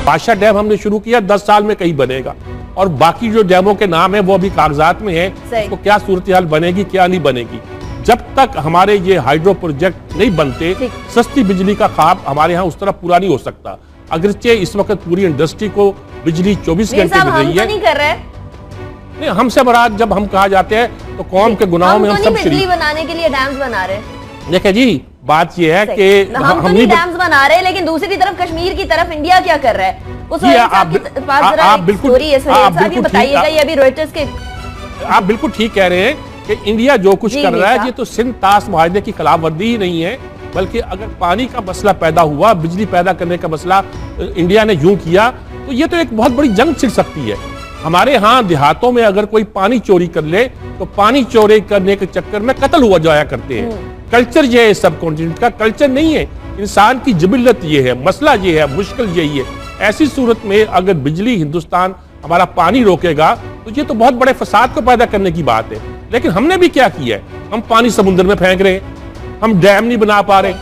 Pasha dam हमने शुरू किया, 10 साल में कहीं बनेगा, और बाकी जो डैमों के नाम है वो अभी कागजात में है, उसको क्या सूरत हाल बनेगी क्या नहीं बनेगी। जब तक हमारे ये हाइड्रो प्रोजेक्ट नहीं बनते, सस्ती बिजली का ख्वाब हमारे यहाँ उस तरह पूरा नहीं हो सकता। अगरचे इस वक्त पूरी इंडस्ट्री को बिजली 24 घंटे मिल रही है। नहीं कर रहे, नहीं, हमसे बरात जब हम कहा जाते हैं तो कौम के गुनाहों में हम सब बिजली बनाने के लिए डैम्स बना रहे। देखिए जी, बात ये है कि हम तो नहीं डैम्स बना रहे, लेकिन दूसरी तरफ कश्मीर की तरफ इंडिया क्या कर रहा है? आप बिल्कुल बताइएगा। ये अभी रॉयटर्स के आप बिल्कुल ठीक कह रहे हैं कि इंडिया जो कुछ कर रहा है ये तो सिंध ताश मुआहदे की खिलाफवर्जी ही नहीं है, बल्कि अगर पानी का मसला पैदा हुआ, बिजली पैदा करने का मसला इंडिया ने यूं किया तो ये तो एक बहुत बड़ी जंग छिड़ सकती है। हमारे यहाँ देहातों में अगर कोई पानी चोरी कर ले तो पानी चोरी करने के चक्कर में कत्ल हुआ जाया करते हैं। कल्चर ये है, सब कॉन्टिनेंट का कल्चर नहीं है, इंसान की जिबिल्लत ये है, मसला ये है, मुश्किल यही है। ऐसी सूरत में अगर बिजली हिंदुस्तान हमारा पानी रोकेगा तो ये तो बहुत बड़े फसाद को पैदा करने की बात है। लेकिन हमने भी क्या किया है, हम पानी समुद्र में फेंक रहे हैं, हम डैम नहीं बना पा रहे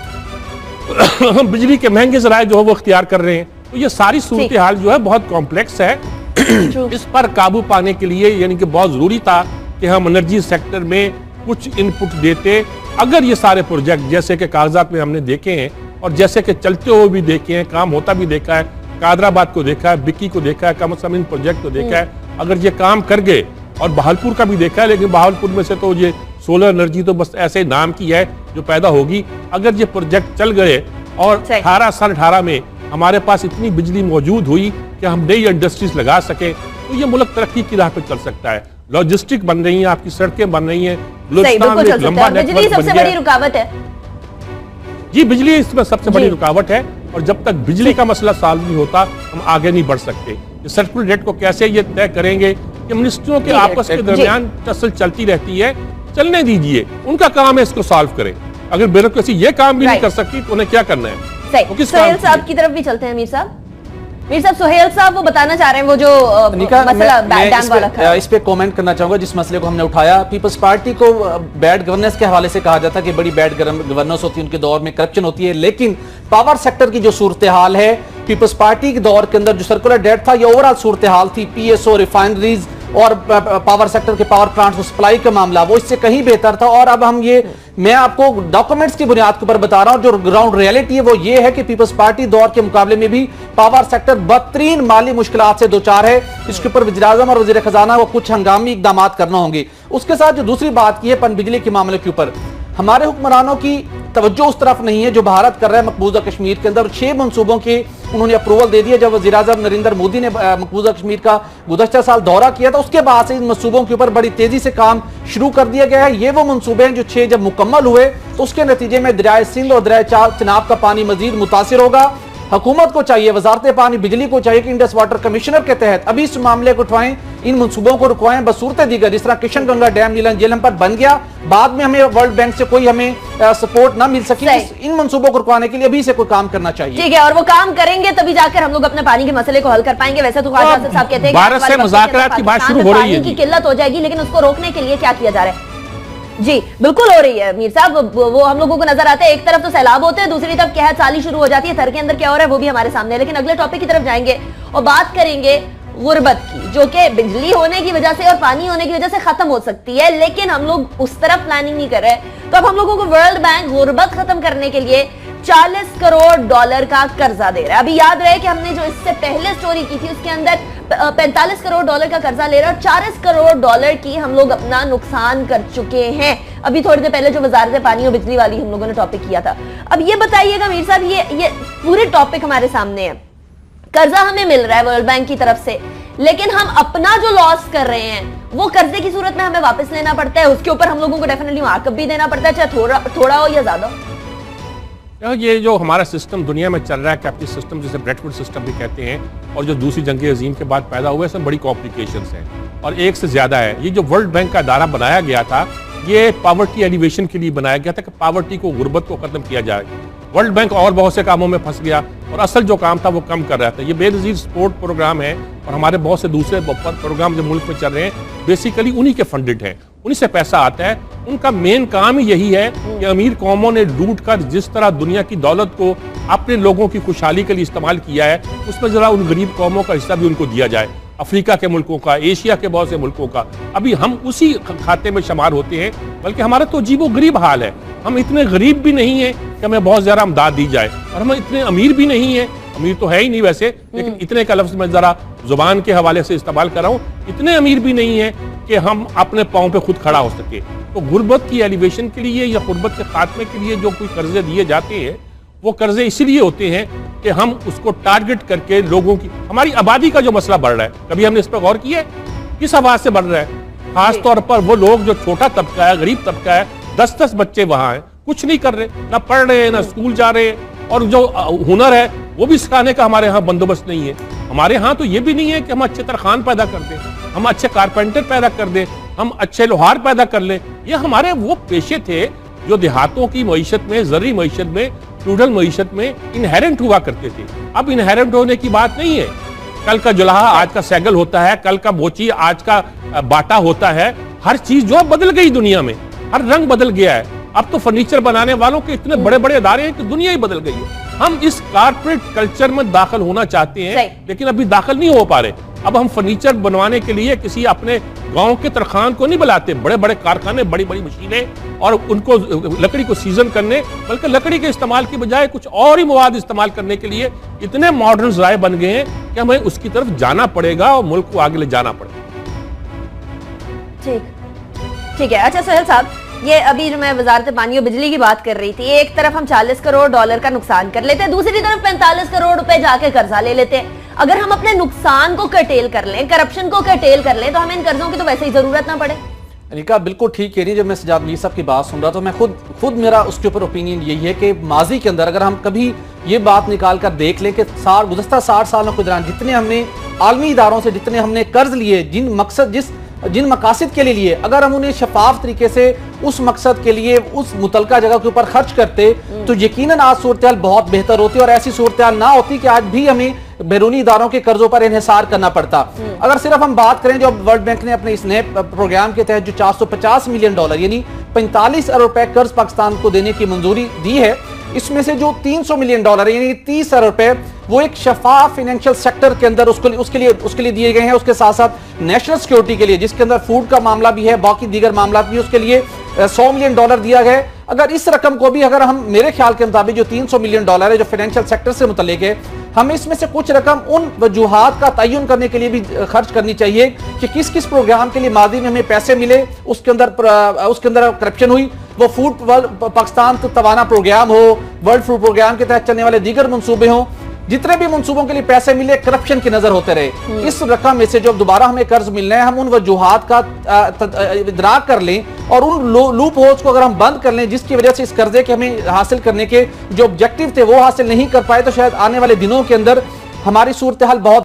हम बिजली के महंगे जराए जो है वो इख्तियार कर रहे हैं। तो ये सारी सूरत हाल जो है बहुत कॉम्प्लेक्स है। इस पर काबू पाने के लिए यानी कि बहुत जरूरी था कि हम एनर्जी सेक्टर में कुछ इनपुट देते। अगर ये सारे प्रोजेक्ट जैसे कि कागजात में हमने देखे हैं और जैसे कि चलते हुए भी देखे हैं, काम होता भी देखा है, कादराबाद को देखा है, बिक्की को देखा है, कमसम इन प्रोजेक्ट को देखा है, अगर ये काम कर गए, और बहावलपुर का भी देखा है, लेकिन बहावलपुर में से तो ये सोलर एनर्जी तो बस ऐसे नाम की है जो पैदा होगी। अगर ये प्रोजेक्ट चल गए और 18 साल 18 में हमारे पास इतनी बिजली मौजूद हुई कि हम नई इंडस्ट्रीज लगा सके, तो ये मुल्क तरक्की की राह पे चल सकता है। लॉजिस्टिक बन रही है, आपकी सड़कें बन रही हैं, लंबा बिजली सबसे बड़ी रुकावट है जी, बिजली इसमें सबसे बड़ी रुकावट है। और जब तक बिजली का मसला सॉल्व नहीं होता हम आगे नहीं बढ़ सकते। सर्कुलर रेट को कैसे ये तय करेंगे कि मिनिस्ट्रियों के आपस के दरमियान टसल चलती रहती है, चलने दीजिए, उनका काम है इसको सॉल्व करें। अगर ब्यूरोक्रेसी ये काम भी नहीं कर सकती तो उन्हें क्या करना है? सोहेल साहब की तरफ भी चलते हैं। मीर साहब सोहेल साहब वो बताना चाह रहे हैं वो जो मसला डैम वाला इस पे कमेंट करना चाहूंगा जिस मसले को हमने उठाया। पीपल्स पार्टी को बैड गवर्नेंस के हवाले से कहा जाता है कि बड़ी बैड गवर्नेंस होती है, उनके दौर में करप्शन होती है, लेकिन पावर सेक्टर की जो सूरत हाल है पीपल्स पार्टी के दौर के अंदर जो सर्कुलर डेट था ये ओवरऑल सूरत हाल थी, पीएसओ, रिफाइनरीज और पावर सेक्टर के पावर प्लांट सप्लाई का मामला वो इससे कहीं बेहतर था। और अब हम ये मैं आपको डॉक्यूमेंट्स की बुनियाद के ऊपर बता रहा हूं, जो ग्राउंड रियलिटी है वो ये है कि पीपल्स पार्टी दौर के मुकाबले में भी पावर सेक्टर बदतरीन माली मुश्किलात से दो चार है। इसके ऊपर वज़ीर-ए-आज़म और वज़ीर खजाना वो कुछ हंगामी इकदाम करना होंगे। उसके साथ जो दूसरी बात की है पन बिजली के मामले के ऊपर हमारे हुक्मरानों की तवज्जो उस तरफ नहीं है जो भारत कर रहा है मकबूजा कश्मीर के अंदर। 6 मनसूबों के उन्होंने अप्रूवल दे दिया। जब वज़ीर-ए-आज़म नरेंद्र मोदी ने मकबूजा कश्मीर का गुज़श्ता साल दौरा किया था उसके बाद से इन मनसूबों के ऊपर बड़ी तेजी से काम शुरू कर दिया गया है। ये वो मनसूबे हैं जो 6 जब मुकम्मल हुए तो उसके नतीजे में दरियाए सिंध और दरियाए चिनाब का पानी मजीद मुतासिर होगा। हुकूमत को चाहिए, वजारत पानी बिजली को चाहिए कि इंडस वाटर कमिश्नर के तहत अभी इस मामले को उठवाएं, इन मनसूबों को रुकवाएं। बसूरत दीगर जिस तरह किशन गंगा डैम नीलम झेलम पर बन गया, बाद में हमें वर्ल्ड बैंक से कोई हमें सपोर्ट ना मिल सकी, इन मनसूबों को रुकवाने के लिए अभी से कोई काम करना चाहिए। ठीक है, और वो काम करेंगे तभी जाकर हम लोग अपने पानी के मसले को हल कर पाएंगे। वैसे तो ख्वाजा साहब कहते हैं भारत से मुज़ाकरात की बात शुरू हो रही है, की किल्लत हो जाएगी, लेकिन उसको रोकने के लिए क्या किया जा रहा है? जी बिल्कुल हो रही है मीर साहब, वो हम लोगों को नजर आते हैं। एक तरफ तो सैलाब होते हैं, दूसरी तरफ कहत साली शुरू हो जाती है। थर के अंदर क्या हो रहा है वो भी हमारे सामने है। लेकिन अगले टॉपिक की तरफ जाएंगे और बात करेंगे गुर्बत की, जो कि बिजली होने की वजह से और पानी होने की वजह से खत्म हो सकती है, लेकिन हम लोग उस तरफ प्लानिंग नहीं कर रहे। तो अब हम लोगों को वर्ल्ड बैंक गुर्बत खत्म करने के लिए $40 करोड़ का कर्जा दे रहा है। अभी याद रहे कि हमने जो इससे पहले स्टोरी की थी उसके अंदर $45 करोड़ का कर्जा ले रहा है और $40 करोड़ की हम लोग अपना नुकसान कर चुके हैं। अभी थोड़ी देर पहले जो वजारत पानी और बिजली वाली हम लोगों ने टॉपिक किया था। अब ये बताइएगा मीर साहब, ये पूरे टॉपिक हमारे सामने है। कर्जा हमें मिल रहा है वर्ल्ड बैंक की तरफ से, लेकिन हम अपना जो लॉस कर रहे हैं वो कर्जे की सूरत में हमें वापस लेना पड़ता है। उसके ऊपर हम लोगों को डेफिनेटली मार्कअप भी देना पड़ता है, चाहे थोड़ा हो या ज्यादा। ये जो हमारा सिस्टम दुनिया में चल रहा है, कैपिटलिस्ट सिस्टम जिसे ब्रेटवुड सिस्टम भी कहते हैं, और जो दूसरी जंग अजीम के बाद पैदा हुए, इसमें बड़ी कॉम्प्लिकेशंस हैं और एक से ज्यादा है। ये जो वर्ल्ड बैंक का अदारा बनाया गया था ये पावर्टी एलिवेशन के लिए बनाया गया था कि पावर्टी को, गुर्बत को खत्म किया जाए। वर्ल्ड बैंक और बहुत से कामों में फंस गया और असल जो काम था वो कम कर रहा था। ये बेनज़ीर सपोर्ट प्रोग्राम है और हमारे बहुत से दूसरे प्रोग्राम जो मुल्क में चल रहे हैं बेसिकली उन्हीं के फंडेड हैं, उन्हीं से पैसा आता है। उनका मेन काम ही यही है कि अमीर कौमों ने लूट कर जिस तरह दुनिया की दौलत को अपने लोगों की खुशहाली के लिए इस्तेमाल किया है, उसमें जरा उन गरीब कौमों का हिस्सा भी उनको दिया जाए, अफ्रीका के मुल्कों का, एशिया के बहुत से मुल्कों का। अभी हम उसी खाते में शुमार होते हैं, बल्कि हमारा तो अजीबो गरीब हाल है। हम इतने गरीब भी नहीं हैं कि हमें बहुत ज़्यादा इमदाद दी जाए, और हम इतने अमीर भी नहीं हैं, अमीर तो है ही नहीं वैसे, लेकिन इतने का लफ्ज़ मैं ज़रा जुबान के हवाले से इस्तेमाल कर रहा हूँ, इतने अमीर भी नहीं है कि हम अपने पाँव पे खुद खड़ा हो सके। तो गुर्बत की एलिवेशन के लिए या गुर्बत के खात्मे के लिए जो कोई कर्जे दिए जाते हैं, वो कर्जे इसलिए होते हैं कि हम उसको टारगेट करके लोगों की, हमारी आबादी का जो मसला बढ़ रहा है, कभी हमने इस पर गौर किया है? किस आवाज से बढ़ रहा है? खास तौर पर वो लोग जो छोटा तबका है, गरीब तबका है, 10-10 बच्चे वहां हैं, कुछ नहीं कर रहे, ना पढ़ रहे हैं, ना स्कूल जा रहे हैं, और जो हुनर है वो भी सिखाने का हमारे यहाँ बंदोबस्त नहीं है। हमारे यहाँ तो ये भी नहीं है कि हम अच्छे तरखान पैदा कर दें, हम अच्छे कारपेंटर पैदा कर दें, हम अच्छे लोहार पैदा कर लें। ये हमारे वो पेशे थे जो देहातों की मईशत में, ज़रूरी मईशत में, फ्यूडल मईशत में इनहेरेंट हुआ करते थे। अब इनहेरेंट होने की बात नहीं है। कल का जुलाहा आज का सैगल होता है, कल का बोची आज का बाटा होता है। हर चीज जो बदल गई दुनिया में, हर रंग बदल गया है। अब तो फर्नीचर बनाने वालों के इतने बड़े बड़े अदारे हैं कि दुनिया ही बदल गई है। हम इस कारपोरेट कल्चर में दाखिल होना चाहते हैं, लेकिन अभी दाखिल नहीं हो पा रहे। अब हम फर्नीचर बनवाने के लिए किसी अपने गांव के तरखान को नहीं बुलाते, बड़े बड़े कारखाने, बड़ी बड़ी मशीनें, और उनको लकड़ी को सीजन करने, बल्कि लकड़ी के इस्तेमाल की बजाय कुछ और ही मवाद इस्तेमाल करने के लिए इतने मॉडर्न ज़राए बन गए हैं कि हमें उसकी तरफ जाना पड़ेगा और मुल्क को आगे ले जाना पड़ेगा। ठीक है। अच्छा सोहेल साहब, ये अभी जो मैं वजारत पानी और बिजली की बात कर रही थी, एक तरफ हम 40 करोड़ डॉलर का नुकसान कर लेते हैं, दूसरी तरफ 45 करोड़ रुपए जाके कर्जा ले लेते हैं। अगर हम अपने नुकसान को कर्टेल कर लें, करप्शन को कर्टेल कर लें, तो हमें इन कर्जों की तो वैसे ही जरूरत ना पड़े। अनिका बिल्कुल ठीक कह रही है। जब मैं सजाद मीर साहब की बात सुन रहा तो मैं खुद मेरा उसके ऊपर ओपिनियन यही है कि माजी के अंदर अगर हम कभी ये बात निकाल कर देख लें कि गुज़श्ता 60 सालों के दौरान जितने हमने आलमी इदारों से जितने हमने कर्ज लिए, जिन मकासद के लिए लिए, अगर हम उन्हें शफाफ तरीके से उस मकसद के लिए उस मुतलका जगह के ऊपर खर्च करते तो यकीनन आज सूरत हाल बहुत बेहतर होती और ऐसी सूरत हाल ना होती कि आज भी हमें बैरूनी इदारों के कर्जों पर इन्हिसार करना पड़ता। अगर सिर्फ हम बात करें जो वर्ल्ड बैंक ने अपने इस नए प्रोग्राम के तहत जो 450 मिलियन डॉलर यानी 45 अरब रुपए कर्ज पाकिस्तान को देने की मंजूरी दी है, इसमें से जो 300 मिलियन डॉलर यानी 30 अरब रुपए वो एक शफाफ फाइनेंशियल सेक्टर के अंदर उसके लिए दिए गए हैं। उसके साथ साथ नेशनल सिक्योरिटी के लिए, जिसके अंदर फूड का मामला भी है, बाकी दीगर मामला भी, उसके लिए 100 मिलियन डॉलर दिया गया। अगर इस रकम को भी अगर हम, मेरे ख्याल के मुताबिक जो 300 मिलियन डॉलर है जो फाइनेंशियल सेक्टर से मुतल्लिक है, हमें इसमें से कुछ रकम उन वजूहात का तयन करने के लिए भी खर्च करनी चाहिए कि किस किस प्रोग्राम के लिए मादी में हमें पैसे मिले, उसके अंदर करप्शन हुई, वो फूड पाकिस्तान तवाना प्रोग्राम हो, वर्ल्ड फूड प्रोग्राम के तहत चलने वाले दीगर मंसूबे हों, जितने भी मंसूबों के लिए पैसे मिले करप्शन की नजर होते रहे। इस रकम में से जो दोबारा हमें कर्ज मिलना है, हम उन वजूहात का इदराक कर लें और उन लूप होल्स को अगर हम बंद कर लें जिसकी वजह से इस कर्जे के हमें हासिल करने के जो ऑब्जेक्टिव थे वो हासिल नहीं कर पाए, तो शायद आने वाले दिनों के अंदर हमारी सूरत हाल बहुत